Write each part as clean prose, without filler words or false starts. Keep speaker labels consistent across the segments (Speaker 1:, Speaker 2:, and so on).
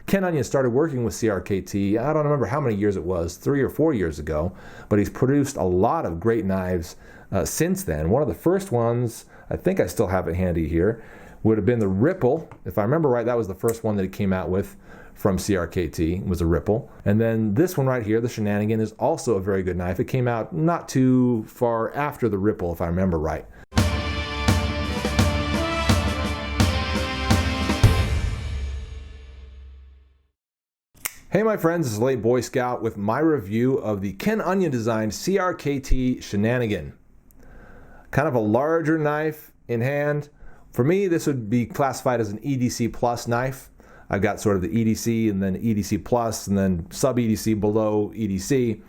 Speaker 1: Ken Onion started working with CRKT, I don't remember how many years it was, 3 or 4 years ago, but he's produced a lot of great knives since then. One of the first ones, I think I still have it handy here, would have been the Ripple. If I remember right, that was the first one that he came out with from CRKT, was a Ripple. And then this one right here, the Shenanigan, is also a very good knife. It came out not too far after the Ripple, if I remember right. Hey my friends, this is Late Boy Scout with my review of the Ken Onion designed CRKT Shenanigan. Kind of a larger knife in hand. For me, this would be classified as an EDC plus knife. I've got sort of the EDC and then EDC plus and then sub EDC below EDC.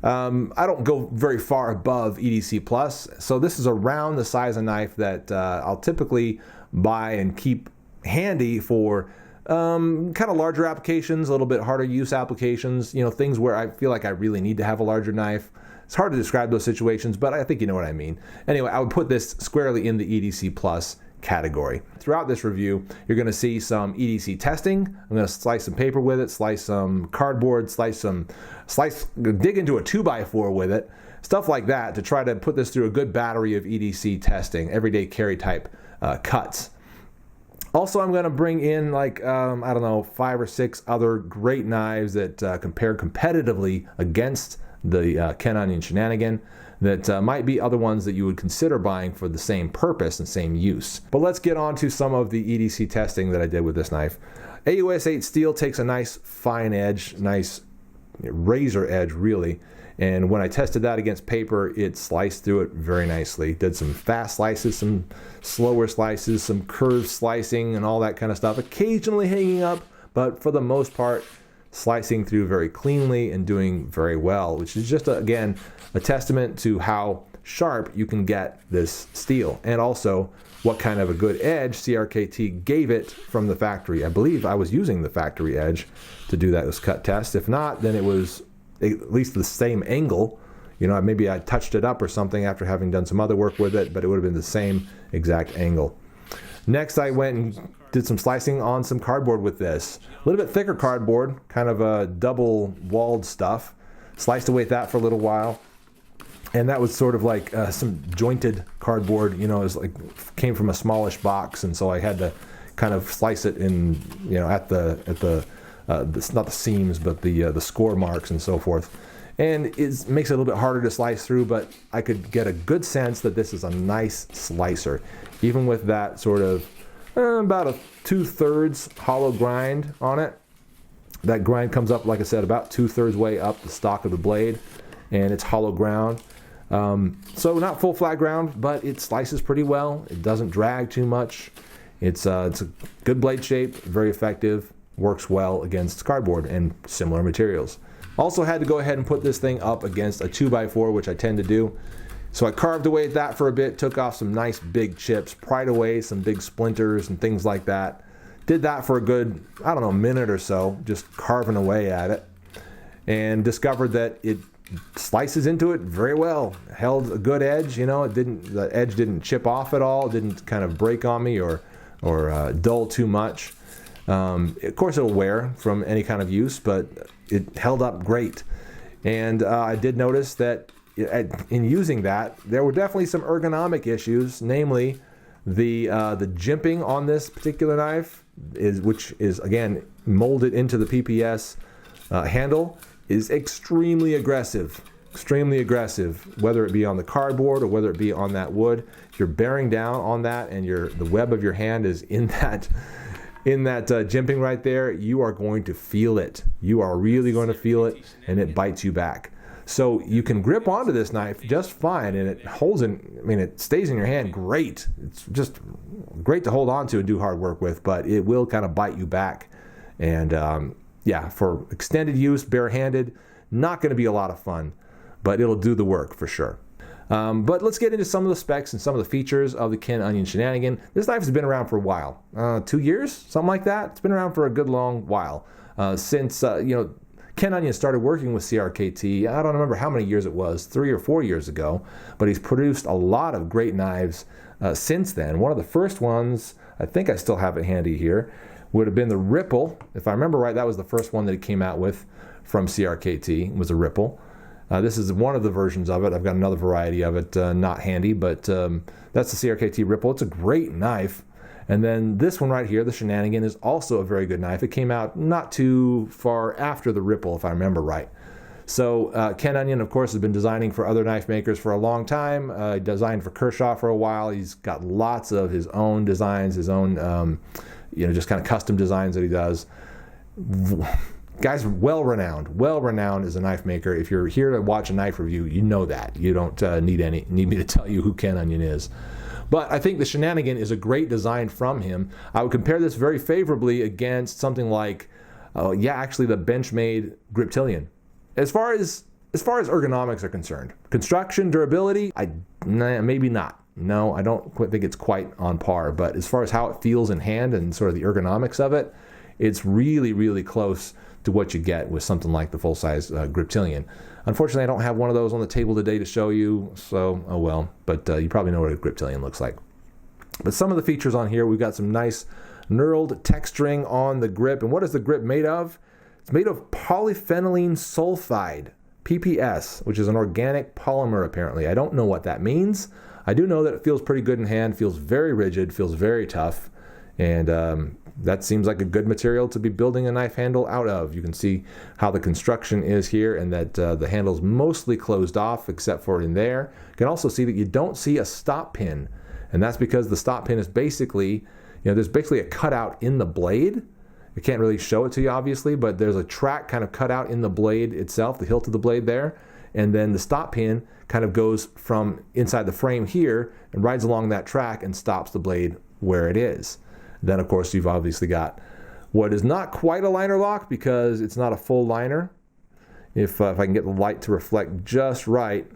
Speaker 1: I don't go very far above EDC plus, so this is around the size of knife that I'll typically buy and keep handy for kind of larger applications, a little bit harder use applications, you know, things where I feel like I really need to have a larger knife. It's hard to describe those situations, but I think you know what I mean. Anyway, I would put this squarely in the EDC plus category. Throughout this review, you're going to see some EDC testing. I'm going to slice some paper with it, slice some cardboard, dig into a 2x4 with it, stuff like that to try to put this through a good battery of EDC testing, everyday carry type cuts. Also, I'm going to bring in like, I don't know, 5 or 6 other great knives that compare competitively against the Ken Onion Shenanigan that might be other ones that you would consider buying for the same purpose and same use. But let's get on to some of the EDC testing that I did with this knife. AUS 8 steel takes a nice fine edge, nice razor edge really. And when I tested that against paper, it sliced through it very nicely. Did some fast slices, some slower slices, some curved slicing and all that kind of stuff. Occasionally hanging up, but for the most part, slicing through very cleanly and doing very well, which is just, again, a testament to how sharp you can get this steel. And also what kind of a good edge CRKT gave it from the factory. I believe I was using the factory edge to do that cut test. If not, then it was at least the same angle. You know, maybe I touched it up or something after having done some other work with it, but it would have been the same exact angle. Next, I went and did some slicing on some cardboard with this. A little bit thicker cardboard, kind of a double-walled stuff. Sliced away at that for a little while. And that was sort of like some jointed cardboard, you know, it was like came from a smallish box, and so I had to kind of slice it in, you know, at the not the seams, but the score marks and so forth. And it makes it a little bit harder to slice through, but I could get a good sense that this is a nice slicer. Even with that sort of about a 2/3 hollow grind on it. That grind comes up, like I said, about 2/3 way up the stock of the blade, and it's hollow ground. So not full flat ground, but it slices pretty well. It doesn't drag too much. It's a good blade shape, very effective. Works well against cardboard and similar materials. Also had to go ahead and put this thing up against a 2x4, which I tend to do. So I carved away at that for a bit, took off some nice big chips, pried away some big splinters and things like that. Did that for a good, I don't know, minute or so, just carving away at it. And discovered that it slices into it very well. Held a good edge, you know, the edge didn't chip off at all, didn't kind of break on me or dull too much. Of course it'll wear from any kind of use, but it held up great. And I did notice that in using that, there were definitely some ergonomic issues, namely the jimping on this particular knife, which is again molded into the PPS handle, is extremely aggressive. Extremely aggressive, whether it be on the cardboard or whether it be on that wood. If you're bearing down on that and the web of your hand is in that jimping right there, you are going to feel it. You are really going to feel it, and it bites you back. So you can grip onto this knife just fine, and it holds it stays in your hand great. It's just great to hold on to and do hard work with, but it will kind of bite you back. And yeah, for extended use, barehanded, not going to be a lot of fun, but it'll do the work for sure. But let's get into some of the specs and some of the features of the Ken Onion Shenanigan. This knife has been around for a while, 2 years, something like that. It's been around for a good long while. Since Ken Onion started working with CRKT, I don't remember how many years it was, 3 or 4 years ago, but he's produced a lot of great knives since then. One of the first ones, I think I still have it handy here, would have been the Ripple. If I remember right, that was the first one that it came out with from CRKT, was a Ripple. This is one of the versions of it. I've got another variety of it, not handy, but that's the CRKT Ripple. It's a great knife. And then this one right here, the Shenanigan, is also a very good knife. It came out not too far after the Ripple, if I remember right. So Ken Onion, of course, has been designing for other knife makers for a long time. He designed for Kershaw for a while. He's got lots of his own designs, his own, just kind of custom designs that he does. Guy's well-renowned as a knife maker. If you're here to watch a knife review, you know that. You don't need me to tell you who Ken Onion is. But I think the Shenanigan is a great design from him. I would compare this very favorably against something like, actually the Benchmade Griptilian. As far as ergonomics are concerned, construction, durability, maybe not. No, I don't quite think it's quite on par. But as far as how it feels in hand and sort of the ergonomics of it, it's really, really close to what you get with something like the full-size Griptilian. Unfortunately, I don't have one of those on the table today to show you, so oh well. But you probably know what a Griptilian looks like. But some of the features on here, we've got some nice knurled texturing on the grip. And what is the grip made of? It's made of polyphenylene sulfide, PPS, which is an organic polymer apparently. I don't know what that means. I do know that it feels pretty good in hand, feels very rigid, feels very tough, and that seems like a good material to be building a knife handle out of. You can see how the construction is here, and that the handle's mostly closed off except for in there. You can also see that you don't see a stop pin, and that's because the stop pin is basically, there's basically a cutout in the blade. I can't really show it to you obviously, but there's a track kind of cut out in the blade itself, the hilt of the blade there, and then the stop pin kind of goes from inside the frame here and rides along that track and stops the blade where it is. Then, of course, you've obviously got what is not quite a liner lock because it's not a full liner. If I can get the light to reflect just right,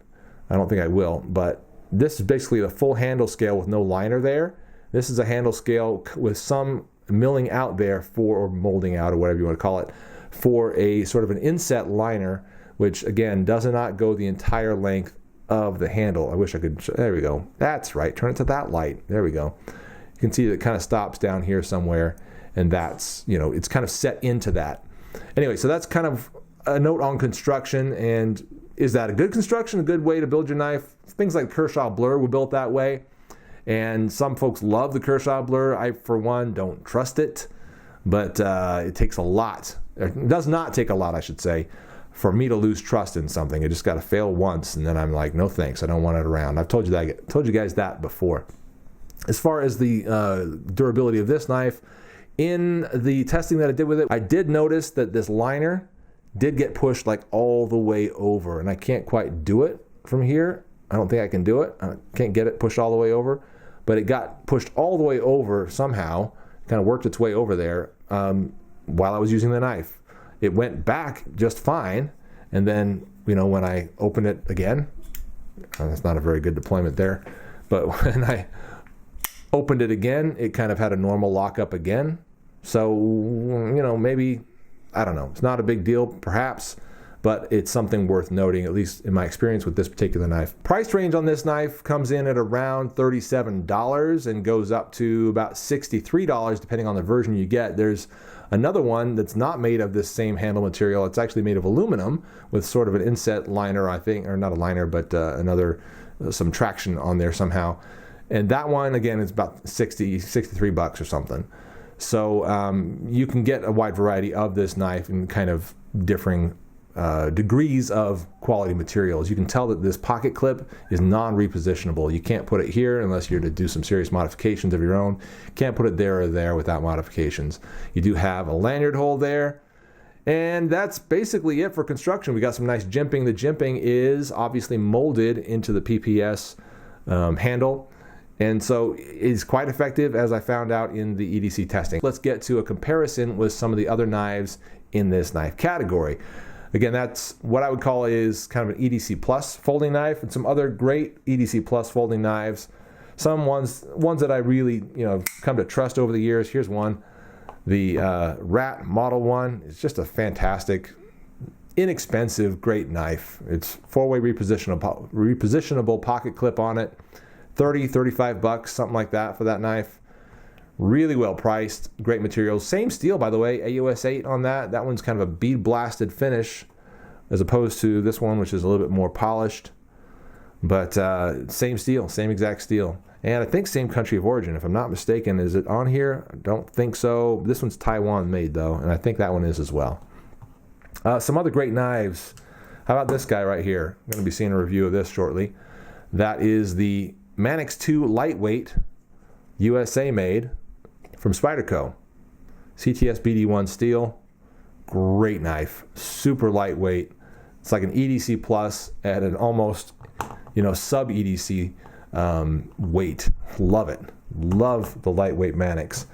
Speaker 1: I don't think I will, but this is basically the full handle scale with no liner there. This is a handle scale with some milling out there or molding out or whatever you want to call it, for a sort of an inset liner, which again does not go the entire length of the handle. I wish I could, there we go. That's right, turn it to that light. There we go. You can see that it kind of stops down here somewhere, and that's, it's kind of set into that. Anyway, so that's kind of a note on construction, and is that a good construction, a good way to build your knife? Things like Kershaw Blur were built that way, and some folks love the Kershaw Blur. I, for one, don't trust it, but it takes a lot. It does not take a lot, I should say, for me to lose trust in something. I just got to fail once, and then I'm like, no thanks, I don't want it around. I've told you guys that before. As far as the durability of this knife, in the testing that I did with it, I did notice that this liner did get pushed like all the way over, and I can't quite do it from here. I don't think I can do it. I can't get it pushed all the way over, but it got pushed all the way over somehow, kind of worked its way over there while I was using the knife. It went back just fine, and then, when I opened it again, that's not a very good deployment there, but when I opened it again, it kind of had a normal lockup again. So, maybe, I don't know, it's not a big deal perhaps, but it's something worth noting, at least in my experience with this particular knife. Price range on this knife comes in at around $37 and goes up to about $63 depending on the version you get. There's another one that's not made of this same handle material. It's actually made of aluminum with sort of an inset liner, I think, or not a liner, but some traction on there somehow. And that one, again, is about $63 or something. So you can get a wide variety of this knife in kind of differing degrees of quality materials. You can tell that this pocket clip is non-repositionable. You can't put it here unless you're to do some serious modifications of your own. Can't put it there or there without modifications. You do have a lanyard hole there. And that's basically it for construction. We got some nice jimping. The jimping is obviously molded into the PPS handle. And so it's quite effective, as I found out in the EDC testing. Let's get to a comparison with some of the other knives in this knife category. Again, that's what I would call is kind of an EDC Plus folding knife, and some other great EDC Plus folding knives. Some ones that I really come to trust over the years. Here's one, the Rat Model 1. It's just a fantastic, inexpensive, great knife. It's 4-way repositionable pocket clip on it. $30, $35, something like that for that knife. Really well priced, great materials. Same steel, by the way, AUS 8 on that. That one's kind of a bead blasted finish as opposed to this one, which is a little bit more polished. But same steel, same exact steel. And I think same country of origin, if I'm not mistaken. Is it on here? I don't think so. This one's Taiwan made, though, and I think that one is as well. Some other great knives. How about this guy right here? I'm going to be seeing a review of this shortly. That is the Manix 2 Lightweight, USA made, from Spyderco. CTS BD1 steel. Great knife. Super lightweight. It's like an EDC plus at an almost, sub EDC weight. Love it. Love the lightweight Manix.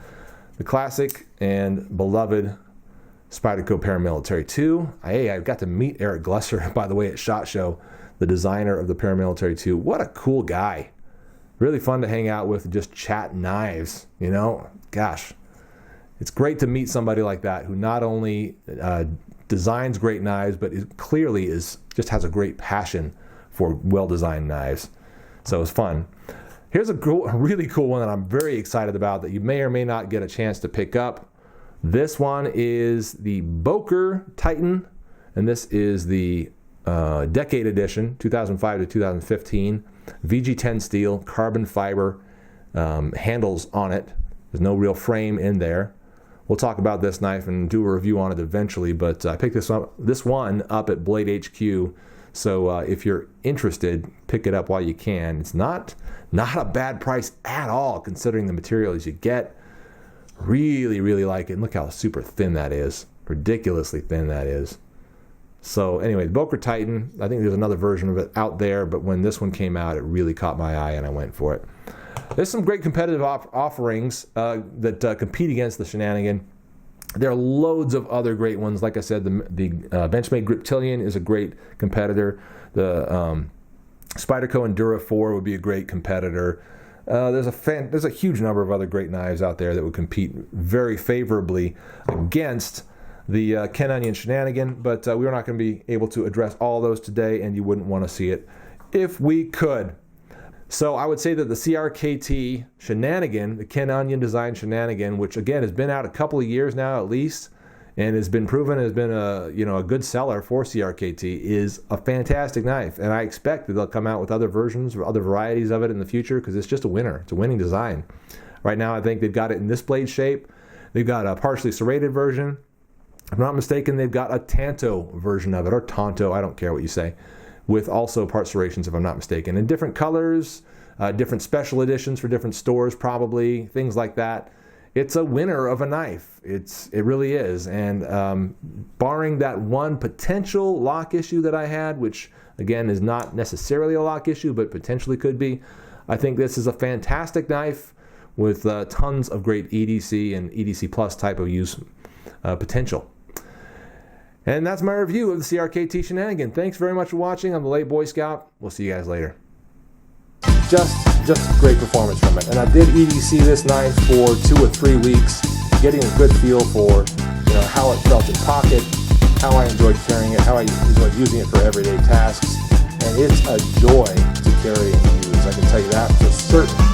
Speaker 1: The classic and beloved Spyderco Paramilitary 2. Hey, I got to meet Eric Glesser, by the way, at SHOT Show, the designer of the Paramilitary 2. What a cool guy. Really fun to hang out with and just chat knives, Gosh, it's great to meet somebody like that who not only designs great knives, but clearly just has a great passion for well-designed knives. So it's fun. Here's a really cool one that I'm very excited about that you may or may not get a chance to pick up. This one is the Boker Titan, and this is the Decade Edition, 2005 to 2015. VG10 steel, carbon fiber handles on it. There's no real frame in there. We'll talk about this knife and do a review on it eventually, but I picked this one up at Blade HQ. So if you're interested, pick it up while you can. It's not a bad price at all, considering the materials you get. Really, really like it. And look how super thin that is. Ridiculously thin that is. So anyway, the Boker Titan, I think there's another version of it out there, but when this one came out, it really caught my eye and I went for it. There's some great competitive offerings that compete against the Shenanigan. There are loads of other great ones. Like I said, the Benchmade Griptilian is a great competitor. The Spyderco Endura 4 would be a great competitor. There's a huge number of other great knives out there that would compete very favorably against the Ken Onion Shenanigan, but we're not going to be able to address all those today, and you wouldn't want to see it if we could. So I would say that the CRKT Shenanigan, the Ken Onion designed Shenanigan, which again has been out a couple of years now at least, and has been proven has been a good seller for CRKT, is a fantastic knife, and I expect that they'll come out with other versions or other varieties of it in the future because it's just a winner. It's a winning design. Right now, I think they've got it in this blade shape. They've got a partially serrated version. If I'm not mistaken, they've got a Tanto version of it, or Tonto, I don't care what you say, with also part serrations, if I'm not mistaken, in different colors, different special editions for different stores, probably, things like that. It's a winner of a knife. It really is. And barring that one potential lock issue that I had, which again is not necessarily a lock issue, but potentially could be, I think this is a fantastic knife with tons of great EDC and EDC plus type of use potential. And that's my review of the CRKT Shenanigan. Thanks very much for watching. I'm the Late Boy Scout. We'll see you guys later. Just great performance from it. And I did EDC this knife for 2 or 3 weeks, getting a good feel for how it felt in pocket, how I enjoyed carrying it, how I enjoyed using it for everyday tasks. And it's a joy to carry and use. I can tell you that for certain.